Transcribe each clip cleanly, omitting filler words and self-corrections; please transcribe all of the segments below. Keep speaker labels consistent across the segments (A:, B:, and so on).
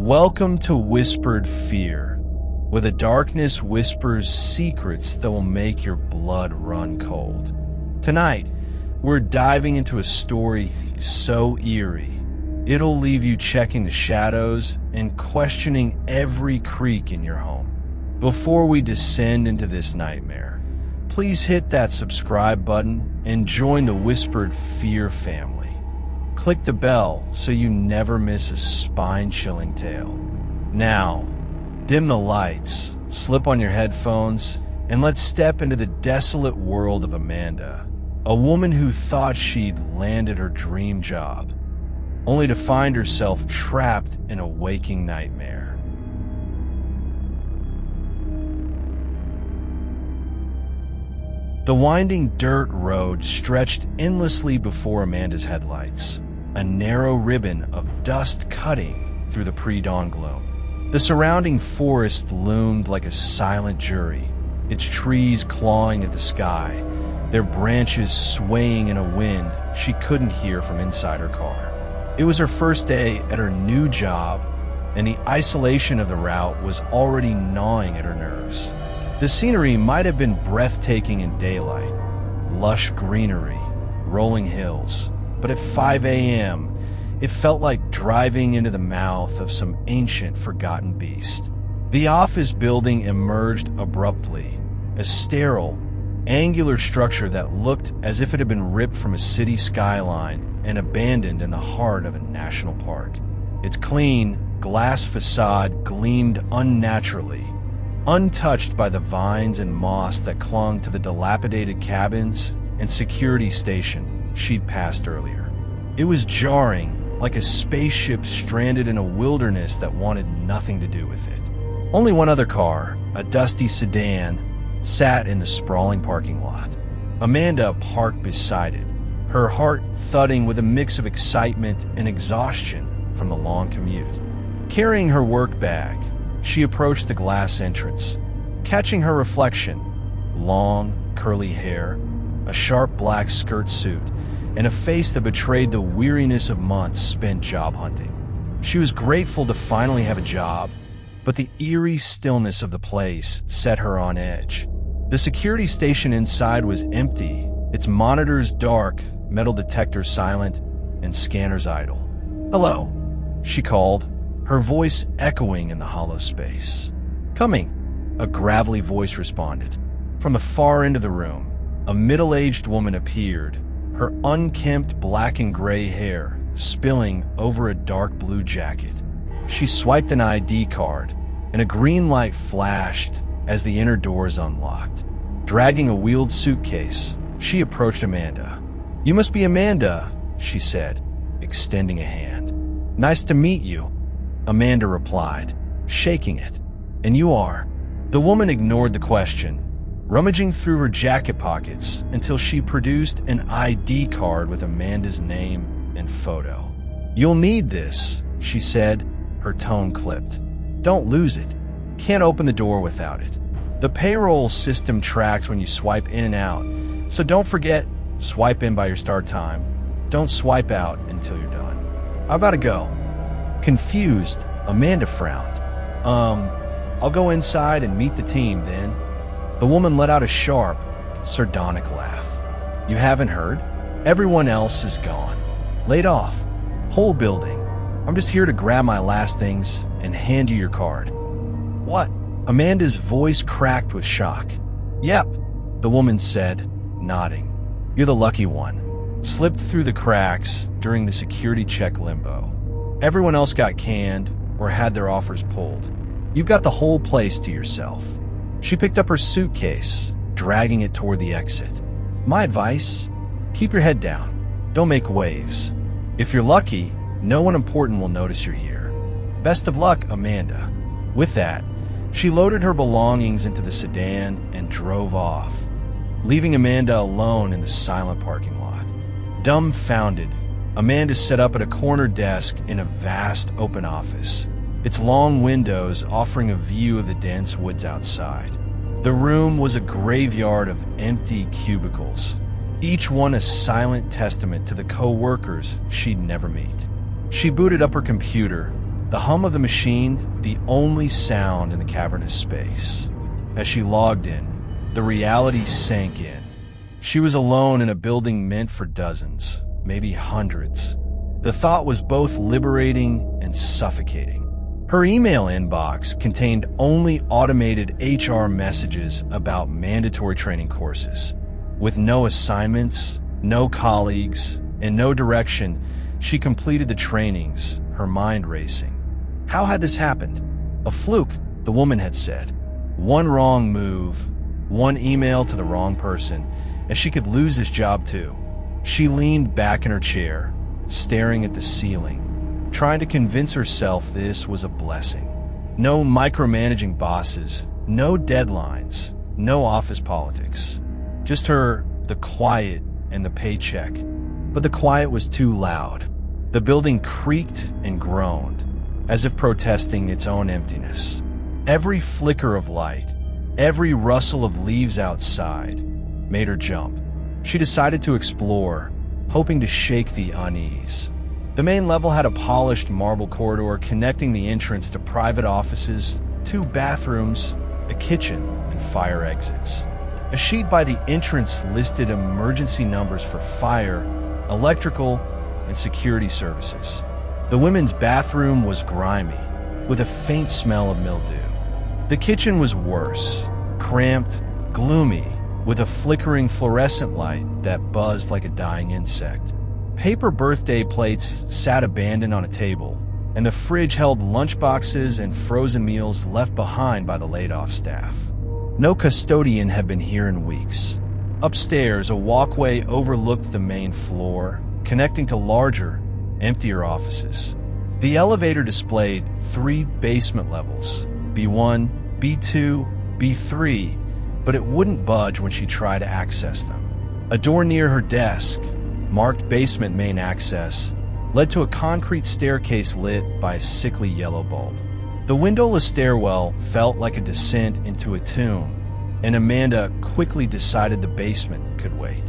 A: Welcome to Whispered Fear, where the darkness whispers secrets that will make your blood run cold. Tonight, we're diving into a story so eerie, it'll leave you checking the shadows and questioning every creak in your home. Before we descend into this nightmare, please hit that subscribe button and join the Whispered Fear family. Click the bell so you never miss a spine-chilling tale. Now, dim the lights, slip on your headphones, and let's step into the desolate world of Amanda, a woman who thought she'd landed her dream job, only to find herself trapped in a waking nightmare. The winding dirt road stretched endlessly before Amanda's headlights, a narrow ribbon of dust cutting through the pre-dawn gloom. The surrounding forest loomed like a silent jury, its trees clawing at the sky, their branches swaying in a wind she couldn't hear from inside her car. It was her first day at her new job, and the isolation of the route was already gnawing at her nerves. The scenery might have been breathtaking in daylight, lush greenery, rolling hills, but at 5 a.m., it felt like driving into the mouth of some ancient, forgotten beast. The office building emerged abruptly, a sterile, angular structure that looked as if it had been ripped from a city skyline and abandoned in the heart of a national park. Its clean, glass facade gleamed unnaturally, untouched by the vines and moss that clung to the dilapidated cabins and security station she'd passed earlier. It was jarring, like a spaceship stranded in a wilderness that wanted nothing to do with it. Only one other car, a dusty sedan, sat in the sprawling parking lot. Amanda parked beside it, her heart thudding with a mix of excitement and exhaustion from the long commute. Carrying her work bag, she approached the glass entrance, catching her reflection, long, curly hair, a sharp black skirt suit, and a face that betrayed the weariness of months spent job hunting. She was grateful to finally have a job, but the eerie stillness of the place set her on edge. The security station inside was empty, its monitors dark, metal detectors silent, and scanners idle. "Hello," she called, her voice echoing in the hollow space. "Coming," a gravelly voice responded. From the far end of the room, a middle-aged woman appeared, her unkempt black and gray hair spilling over a dark blue jacket. She swiped an ID card, and a green light flashed as the inner doors unlocked. Dragging a wheeled suitcase, she approached Amanda. "You must be Amanda," she said, extending a hand. "Nice to meet you," Amanda replied, shaking it. "And you are?" The woman ignored the question, rummaging through her jacket pockets until she produced an ID card with Amanda's name and photo. "You'll need this," she said, her tone clipped. "Don't lose it. Can't open the door without it. The payroll system tracks when you swipe in and out, so don't forget, swipe in by your start time. Don't swipe out until you're done. How about a go?" Confused, Amanda frowned. I'll go inside and meet the team then." The woman let out a sharp, sardonic laugh. "You haven't heard? Everyone else is gone. Laid off. Whole building. I'm just here to grab my last things and hand you your card." "What?" Amanda's voice cracked with shock. "Yep," the woman said, nodding. "You're the lucky one. Slipped through the cracks during the security check limbo. Everyone else got canned or had their offers pulled. You've got the whole place to yourself." She picked up her suitcase, dragging it toward the exit. "My advice? Keep your head down. Don't make waves. If you're lucky, no one important will notice you're here. Best of luck, Amanda." With that, she loaded her belongings into the sedan and drove off, leaving Amanda alone in the silent parking lot. Dumbfounded, Amanda set up at a corner desk in a vast open office, its long windows offering a view of the dense woods outside. The room was a graveyard of empty cubicles, each one a silent testament to the co-workers she'd never meet. She booted up her computer, The hum of the machine, the only sound in the cavernous space. As she logged in, the reality sank in. She was alone in a building meant for dozens, maybe hundreds. The thought was both liberating and suffocating. Her email inbox contained only automated HR messages about mandatory training courses. With no assignments, no colleagues, and no direction, she completed the trainings, her mind racing. How had this happened? A fluke, the woman had said. One wrong move, one email to the wrong person, and she could lose this job too. She leaned back in her chair, staring at the ceiling, trying to convince herself this was a blessing. No micromanaging bosses, no deadlines, no office politics. Just her, the quiet, and the paycheck. But the quiet was too loud. The building creaked and groaned, as if protesting its own emptiness. Every flicker of light, every rustle of leaves outside, made her jump. She decided to explore, hoping to shake the unease. The main level had a polished marble corridor connecting the entrance to private offices, 2 bathrooms, a kitchen, and fire exits. A sheet by the entrance listed emergency numbers for fire, electrical, and security services. The women's bathroom was grimy, with a faint smell of mildew. The kitchen was worse, cramped, gloomy, with a flickering fluorescent light that buzzed like a dying insect. Paper birthday plates sat abandoned on a table, and the fridge held lunchboxes and frozen meals left behind by the laid-off staff. No custodian had been here in weeks. Upstairs, a walkway overlooked the main floor, connecting to larger, emptier offices. The elevator displayed 3 basement levels, B1, B2, B3, but it wouldn't budge when she tried to access them. A door near her desk, marked basement main access, led to a concrete staircase lit by a sickly yellow bulb. The windowless stairwell felt like a descent into a tomb, and Amanda quickly decided the basement could wait.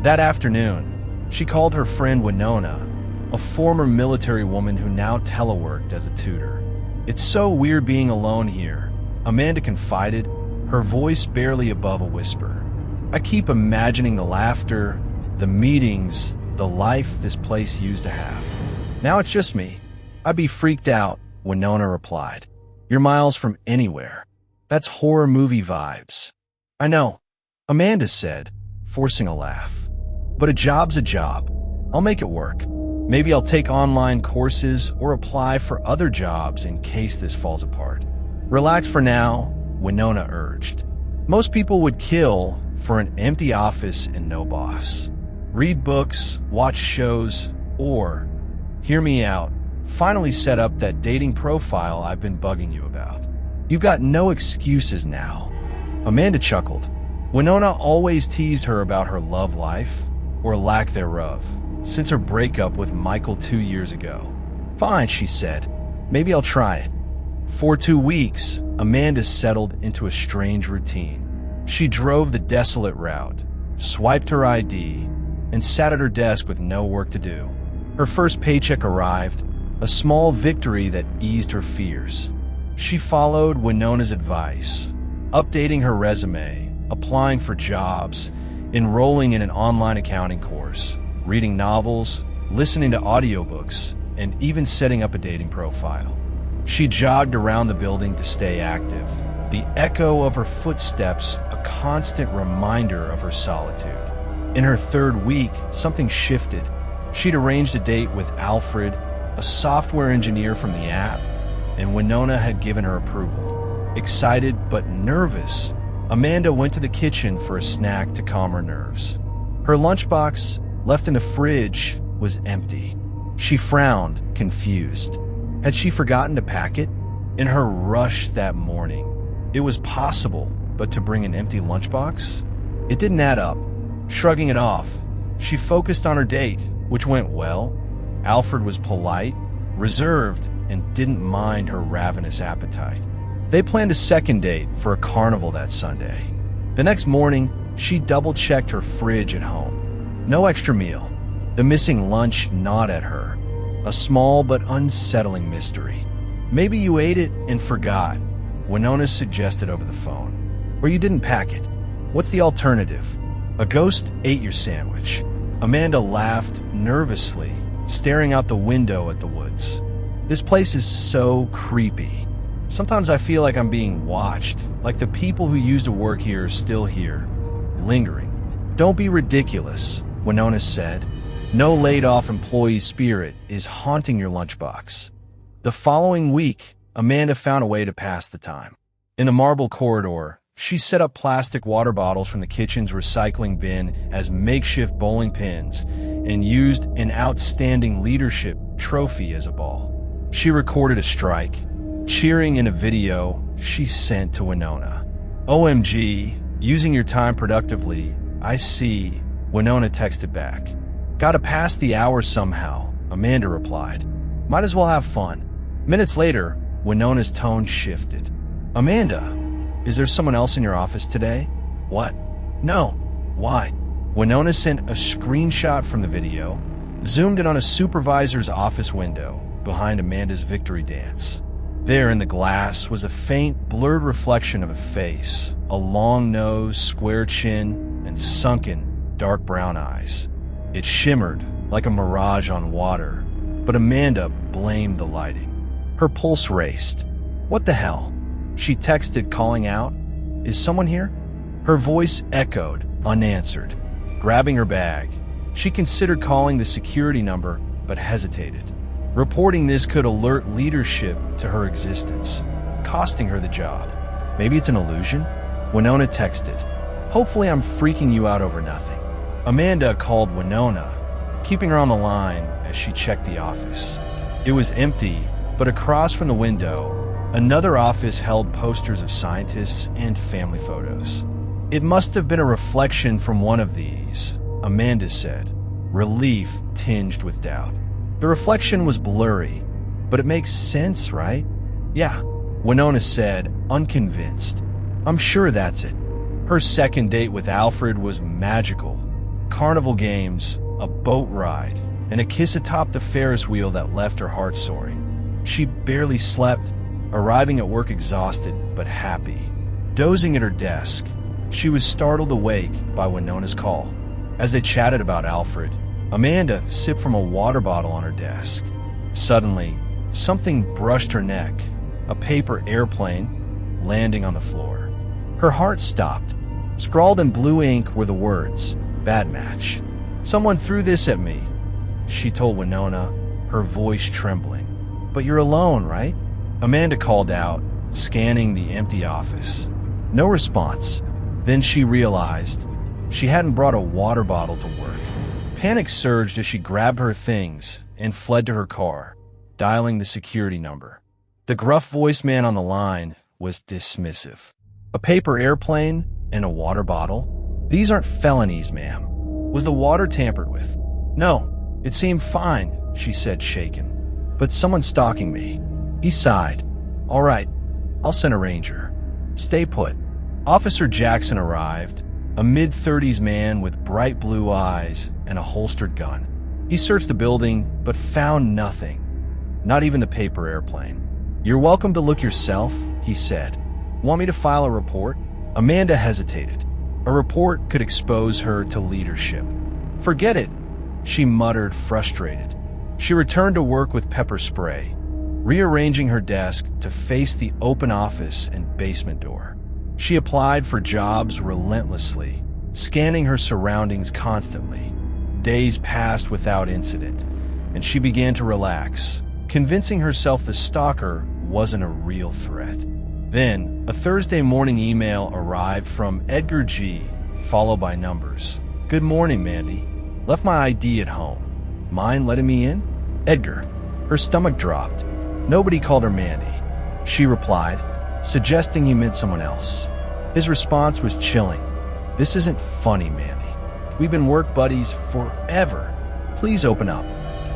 A: That afternoon, she called her friend Winona, a former military woman who now teleworked as a tutor. "It's so weird being alone here," Amanda confided, her voice barely above a whisper. "I keep imagining the laughter, the meetings, the life this place used to have. Now it's just me. I'd be freaked out," Winona replied. "You're miles from anywhere. That's horror movie vibes." "I know," Amanda said, forcing a laugh. "But a job's a job. I'll make it work. Maybe I'll take online courses or apply for other jobs in case this falls apart." "Relax for now," Winona urged. "Most people would kill for an empty office and no boss. Read books, watch shows, or, hear me out, finally set up that dating profile I've been bugging you about. You've got no excuses now." Amanda chuckled. Winona always teased her about her love life, or lack thereof, since her breakup with Michael 2 years ago. "Fine," she said. "Maybe I'll try it." For 2 weeks, Amanda settled into a strange routine. She drove the desolate route, swiped her ID, and sat at her desk with no work to do. Her first paycheck arrived, a small victory that eased her fears. She followed Winona's advice, updating her resume, applying for jobs, enrolling in an online accounting course, reading novels, listening to audiobooks, and even setting up a dating profile. She jogged around the building to stay active, the echo of her footsteps a constant reminder of her solitude. In her 3rd week, something shifted. She'd arranged a date with Alfred, a software engineer from the app, and Winona had given her approval. Excited but nervous, Amanda went to the kitchen for a snack to calm her nerves. Her lunchbox, left in the fridge, was empty. She frowned, confused. Had she forgotten to pack it? In her rush that morning, it was possible, but to bring an empty lunchbox? It didn't add up. Shrugging it off, she focused on her date, which went well. Alfred was polite, reserved, and didn't mind her ravenous appetite. They planned a second date for a carnival that Sunday. The next morning, she double-checked her fridge at home. No extra meal. The missing lunch gnawed at her, a small but unsettling mystery. Maybe you ate it and forgot, Winona suggested over the phone. Or you didn't pack it. What's the alternative? A ghost ate your sandwich. Amanda laughed nervously, staring out the window at the woods. This place is so creepy. Sometimes I feel like I'm being watched, like the people who used to work here are still here, lingering. Don't be ridiculous, Winona said. No laid-off employee spirit is haunting your lunchbox. The following week, Amanda found a way to pass the time. In the marble corridor, she set up plastic water bottles from the kitchen's recycling bin as makeshift bowling pins and used an outstanding leadership trophy as a ball. She recorded a strike, cheering in a video she sent to Winona. OMG, using your time productively, I see, Winona texted back. Gotta pass the hour somehow, Amanda replied. Might as well have fun. Minutes later, Winona's tone shifted. Amanda, is there someone else in your office today? What? No. Why? Winona sent a screenshot from the video, zoomed in on a supervisor's office window behind Amanda's victory dance. There in the glass was a faint, blurred reflection of a face, a long nose, square chin, and sunken, dark brown eyes. It shimmered like a mirage on water, but Amanda blamed the lighting. Her pulse raced. What the hell? She texted, calling out, Is someone here? Her voice echoed, unanswered. Grabbing her bag, she considered calling the security number, but hesitated. Reporting this could alert leadership to her existence, costing her the job. Maybe it's an illusion? Winona texted. Hopefully I'm freaking you out over nothing. Amanda called Winona, keeping her on the line as she checked the office. It was empty, but across from the window, another office held posters of scientists and family photos. It must have been a reflection from one of these, Amanda said, relief tinged with doubt. The reflection was blurry, but it makes sense, right? Yeah, Winona said, unconvinced. I'm sure that's it. Her second date with Alfred was magical. Carnival games, a boat ride, and a kiss atop the Ferris wheel that left her heart soaring. She barely slept, arriving at work exhausted but happy. Dozing at her desk, she was startled awake by Winona's call. As they chatted about Alfred, Amanda sipped from a water bottle on her desk. Suddenly, something brushed her neck, a paper airplane landing on the floor. Her heart stopped. Scrawled in blue ink were the words, "Bad match." Someone threw this at me, she told Winona, her voice trembling. But you're alone, right? Amanda called out, scanning the empty office. No response. Then she realized she hadn't brought a water bottle to work. Panic surged as she grabbed her things and fled to her car, dialing the security number. The gruff voiced man on the line was dismissive. A paper airplane and a water bottle? These aren't felonies, ma'am. Was the water tampered with? No, it seemed fine, she said, shaken. But someone's stalking me. He sighed. All right, I'll send a ranger. Stay put. Officer Jackson arrived, a mid-30s man with bright blue eyes and a holstered gun. He searched the building, but found nothing. Not even the paper airplane. You're welcome to look yourself, he said. Want me to file a report? Amanda hesitated. A report could expose her to leadership. Forget it, she muttered, frustrated. She returned to work with pepper spray, rearranging her desk to face the open office and basement door. She applied for jobs relentlessly, scanning her surroundings constantly. Days passed without incident, and she began to relax, convincing herself the stalker wasn't a real threat. Then, a Thursday morning email arrived from Edgar G., followed by numbers. Good morning, Mandy. Left my ID at home. Mind letting me in? Edgar. Her stomach dropped. Nobody called her Mandy. She replied, suggesting he meant someone else. His response was chilling. This isn't funny, Mandy. We've been work buddies forever. Please open up.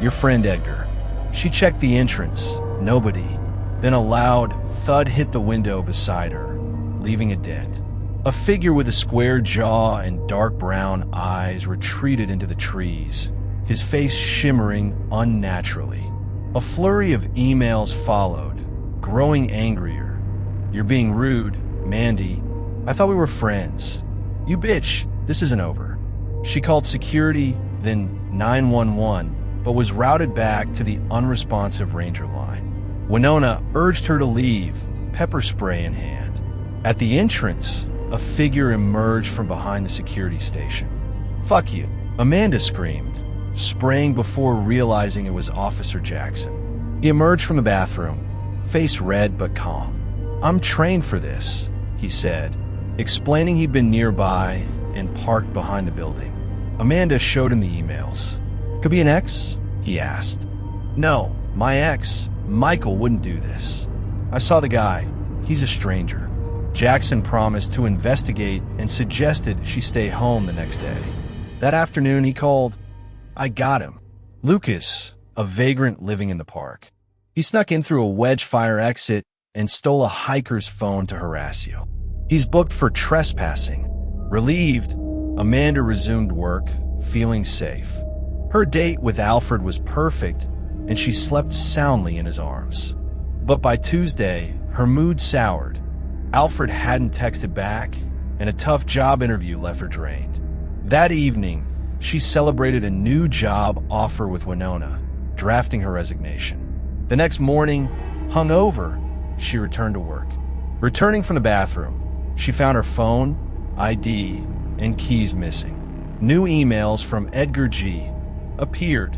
A: Your friend Edgar. She checked the entrance. Nobody. Then a loud thud hit the window beside her, leaving a dent. A figure with a square jaw and dark brown eyes retreated into the trees, his face shimmering unnaturally. A flurry of emails followed, growing angrier. "You're being rude, Mandy. I thought we were friends. You bitch, this isn't over." She called security, then 911, but was routed back to the unresponsive Ranger line. Winona urged her to leave, pepper spray in hand. At the entrance, a figure emerged from behind the security station. "Fuck you," Amanda screamed, spraying before realizing it was Officer Jackson. He emerged from the bathroom, face red but calm. "I'm trained for this," he said, explaining he'd been nearby and parked behind the building. Amanda showed him the emails. "Could be an ex?" he asked. "No, my ex, Michael, wouldn't do this. I saw the guy. He's a stranger." Jackson promised to investigate and suggested she stay home the next day. That afternoon, he called. "I got him. Lucas, a vagrant living in the park. He snuck in through a wedge fire exit and stole a hiker's phone to harass you. He's booked for trespassing." Relieved, Amanda resumed work, feeling safe. Her date with Alfred was perfect, and she slept soundly in his arms. But by Tuesday, her mood soured. Alfred hadn't texted back, and a tough job interview left her drained. That evening, she celebrated a new job offer with Winona, drafting her resignation. The next morning, hungover, she returned to work. Returning from the bathroom, she found her phone, ID, and keys missing. New emails from Edgar G. appeared,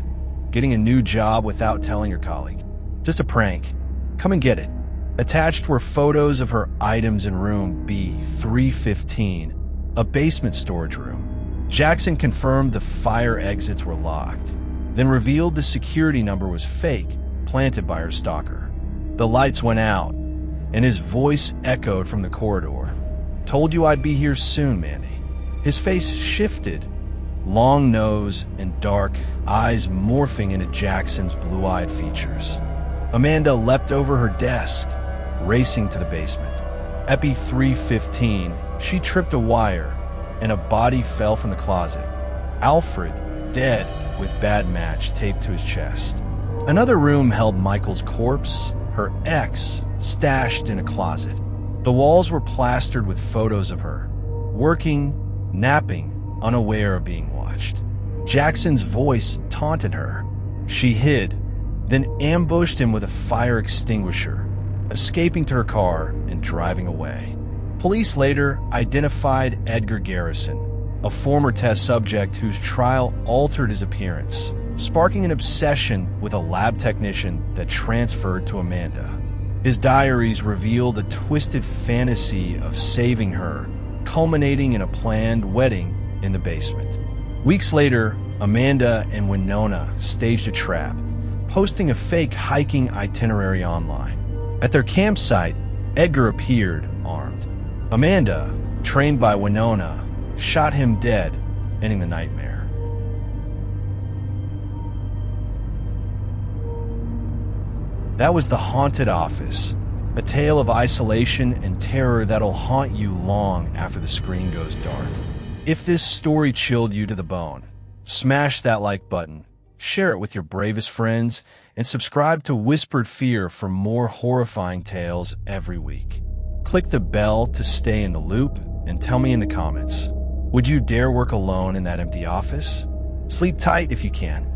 A: getting a new job without telling her colleague. "Just a prank. Come and get it." Attached were photos of her items in room B315, a basement storage room. Jackson confirmed the fire exits were locked, then revealed the security number was fake, planted by her stalker. The lights went out, and his voice echoed from the corridor. "Told you I'd be here soon, Mandy." His face shifted, long nose and dark eyes morphing into Jackson's blue-eyed features. Amanda leapt over her desk, racing to the basement. At B315, she tripped a wire, and a body fell from the closet. Alfred, dead, with bad match taped to his chest. Another room held Michael's corpse, her ex, stashed in a closet. The walls were plastered with photos of her, working, napping, unaware of being watched. Jackson's voice taunted her. She hid, then ambushed him with a fire extinguisher, escaping to her car and driving away. Police later identified Edgar Garrison, a former test subject whose trial altered his appearance, sparking an obsession with a lab technician that transferred to Amanda. His diaries revealed a twisted fantasy of saving her, culminating in a planned wedding in the basement. Weeks later, Amanda and Winona staged a trap, posting a fake hiking itinerary online. At their campsite, Edgar appeared, armed. Amanda, trained by Winona, shot him dead, ending the nightmare. That was The Haunted Office, a tale of isolation and terror that'll haunt you long after the screen goes dark. If this story chilled you to the bone, smash that like button, share it with your bravest friends, and subscribe to Whispered Fear for more horrifying tales every week. Click the bell to stay in the loop and tell me in the comments, would you dare work alone in that empty office? Sleep tight if you can.